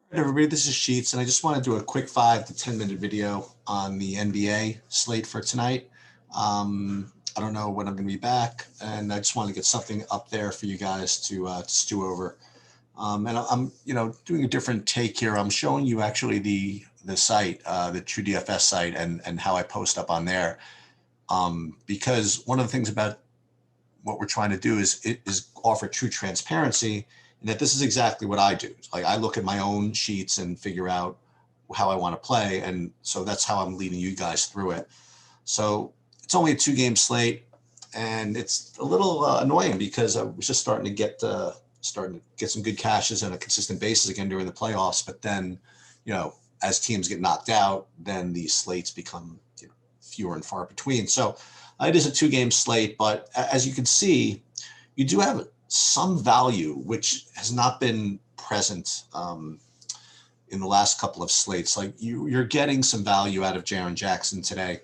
Hey everybody, this is Sheets, and I just want to do a quick 5 to 10 minute video on the NBA slate for tonight. I don't know when I'm going to be back, and I just want to get something up there for you guys to stew over. And I'm, doing a different take here. I'm showing you actually the site, the True DFS site, and how I post up on there. Because one of the things about what we're trying to do is offer true transparency, and that this is exactly what I do. Like, I look at my own sheets and figure out how I want to play, and so that's how I'm leading you guys through it. So it's only a 2 game slate, and it's a little annoying because I was just starting to get some good cashes on a consistent basis again during the playoffs. But then, as teams get knocked out, then these slates become fewer and far between. So it is a 2 game slate, but as you can see, you do have some value, which has not been present in the last couple of slates. Like, you're getting some value out of Jaren Jackson today,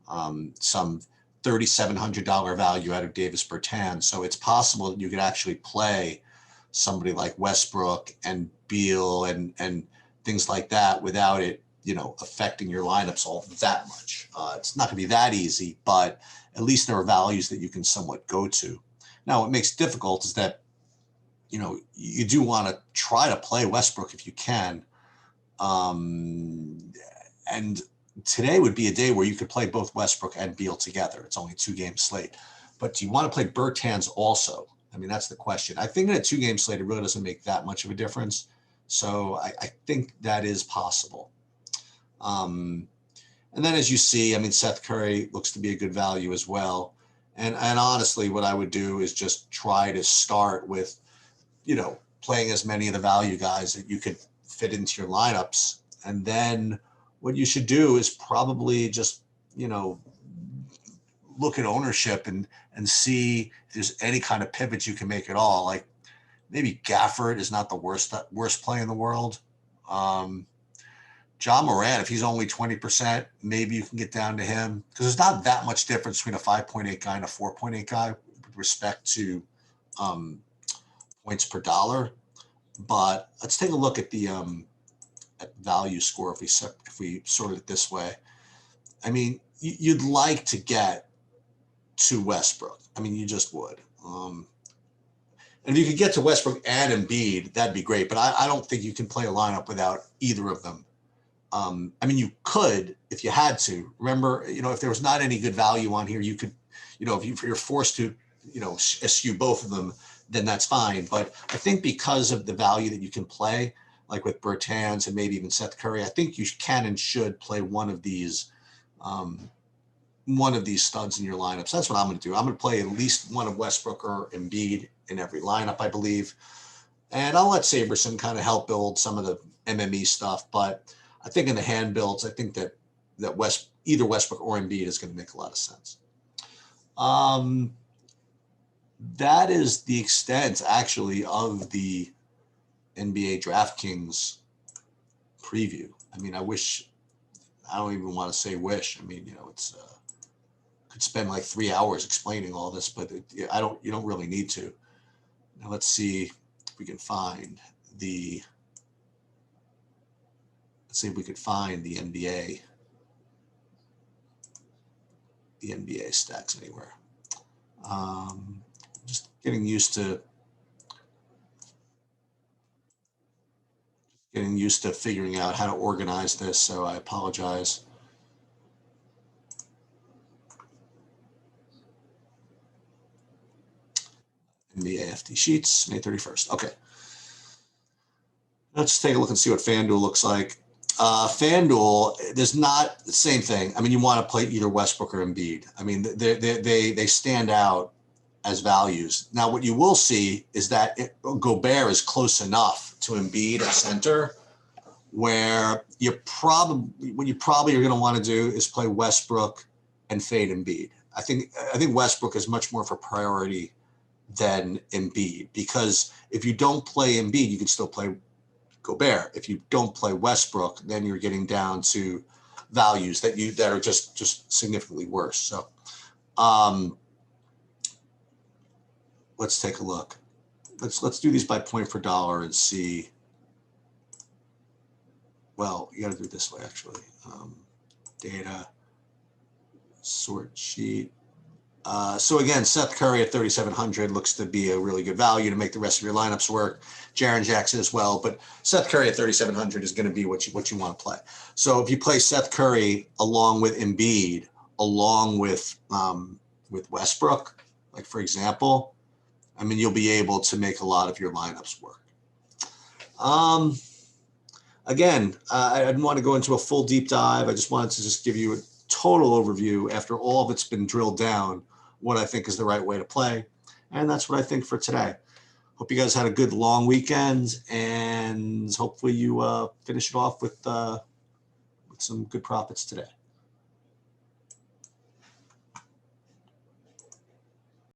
some $3,700 value out of Davis Bertans. So it's possible that you could actually play somebody like Westbrook and Beal and things like that without it, affecting your lineups all that much. It's not going to be that easy, but at least there are values that you can somewhat go to. Now, what makes it difficult is that, you do want to try to play Westbrook if you can. And today would be a day where you could play both Westbrook and Beal together. It's only a 2 game slate. But do you want to play Bertans also? I mean, that's the question. I think in a 2 game slate, it really doesn't make that much of a difference. So I think that is possible. And then, as you see, I mean, Seth Curry looks to be a good value as well. And honestly, what I would do is just try to start with, playing as many of the value guys that you could fit into your lineups. And then what you should do is probably just, look at ownership and see if there's any kind of pivot you can make at all. Like, maybe Gafford is not the worst play in the world. John Moran, if he's only 20%, maybe you can get down to him, because there's not that much difference between a 5.8 guy and a 4.8 guy with respect to points per dollar. But let's take a look at the at value score if we sort it this way. I mean, you'd like to get to Westbrook. I mean, you just would. And if you could get to Westbrook and Embiid, that'd be great. But I don't think you can play a lineup without either of them. I mean, you could if you had to. Remember, if there was not any good value on here, you could, if you're forced to, eschew both of them, then that's fine. But I think because of the value that you can play, like with Bertans and maybe even Seth Curry, I think you can and should play one of these studs in your lineup. So that's what I'm going to do. I'm going to play at least one of Westbrook or Embiid in every lineup, I believe. And I'll let Saberson kind of help build some of the MME stuff. But I think in the hand builds, I think that either Westbrook or Embiid is going to make a lot of sense. That is the extent, actually, of the NBA DraftKings preview. I mean, I don't even want to say wish. I mean, it's could spend like 3 hours explaining all this, but you don't really need to. Now let's see if we can find the NBA stacks anywhere. Just getting used to figuring out how to organize this, so I apologize. NBA FT sheets, May 31st. Okay. Let's take a look and see what FanDuel looks like. FanDuel, there's not the same thing. I mean, you want to play either Westbrook or Embiid. I mean, they stand out as values. Now, what you will see is that Gobert is close enough to Embiid at center, where what you probably are going to want to do is play Westbrook and fade Embiid. I think Westbrook is much more of a priority than Embiid, because if you don't play Embiid, you can still play Gobert. If you don't play Westbrook, then you're getting down to values that are just significantly worse. So let's take a look. Let's do these by point per dollar and see well, you got to do it this way, actually. Data, sort sheet. So again, Seth Curry at 3,700 looks to be a really good value to make the rest of your lineups work. Jaren Jackson as well, but Seth Curry at 3,700 is going to be what you want to play. So if you play Seth Curry along with Embiid, along with Westbrook, like for example, I mean, you'll be able to make a lot of your lineups work. Again, I didn't want to go into a full deep dive. I just wanted to just give you a total overview after all of it's been drilled down, what I think is the right way to play. And that's what I think for today. Hope you guys had a good long weekend, and hopefully you finish it off with some good profits today.